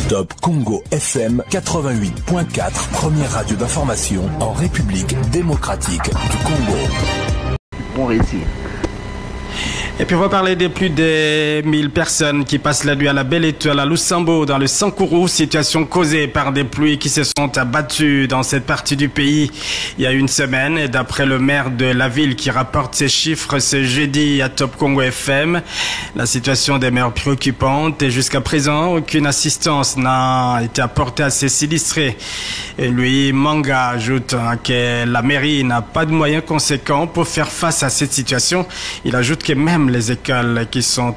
Top Congo FM 88.4, première radio d'information en République démocratique du Congo. Bon récit. Et puis on va parler des plus de 1000 personnes qui passent la nuit à la Belle Étoile à Lusambo dans le Sankourou, situation causée par des pluies qui se sont abattues dans cette partie du pays il y a une semaine. Et d'après le maire de la ville qui rapporte ces chiffres ce jeudi à Top Congo FM, la situation demeure préoccupante et jusqu'à présent aucune assistance n'a été apportée à ces sinistrés. Et lui, Manga, ajoute que la mairie n'a pas de moyens conséquents pour faire face à cette situation. Il ajoute que même les écoles qui se sont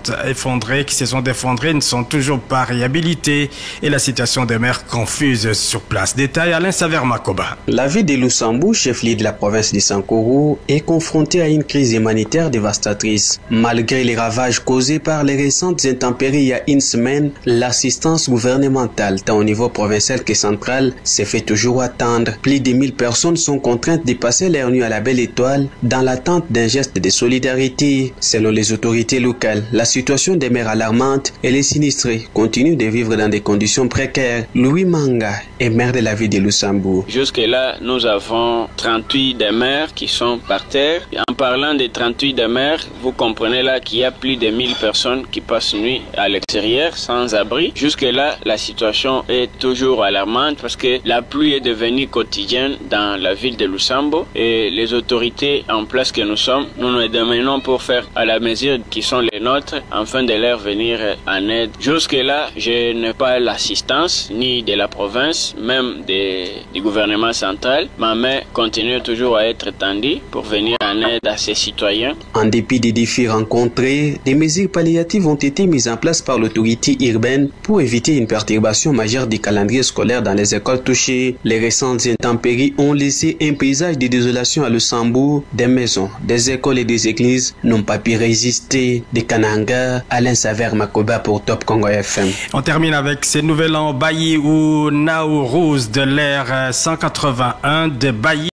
effondrées ne sont toujours pas réhabilitées et la situation demeure confuse sur place. Détail Alain Saver-Makoba. La ville de Lusambo, chef-lieu de la province de Sankourou, est confrontée à une crise humanitaire dévastatrice. Malgré les ravages causés par les récentes intempéries il y a une semaine, l'assistance gouvernementale, tant au niveau provincial que central, s'est fait toujours attendre. Plus de 1000 personnes sont contraintes de passer leur nuit à la Belle Étoile dans l'attente d'un geste de solidarité. Selon les autorités locales, la situation demeure alarmante et les sinistrés continuent de vivre dans des conditions précaires. Louis Manga est maire de la ville de Lusambo. Jusque-là, nous avons 38 demeures qui sont par terre. En parlant des 38 demeures, vous comprenez là qu'il y a plus de 1000 personnes qui passent nuit à l'extérieur sans abri. Jusque-là, la situation est toujours alarmante parce que la pluie est devenue quotidienne dans la ville de Lusambo et les autorités en place que nous sommes, nous nous démenons pour faire à la mesure qui sont les nôtres afin de leur venir en aide. Jusque-là, je n'ai pas l'assistance ni de la province, même du gouvernement central. Ma main continue toujours à être tendue pour venir en aide à ces citoyens. En dépit des défis rencontrés, des mesures palliatives ont été mises en place par l'autorité urbaine pour éviter une perturbation majeure des calendriers scolaires dans les écoles touchées. Les récentes intempéries ont laissé un paysage de désolation à Lusambo. Des maisons, des écoles et des églises n'ont pas pu résister. De Kananga, Alain Saver-Makoba pour Top Congo FM. On termine avec ces nouvelles en Bailly ou Naourouz de l'ère 181 de Bailly.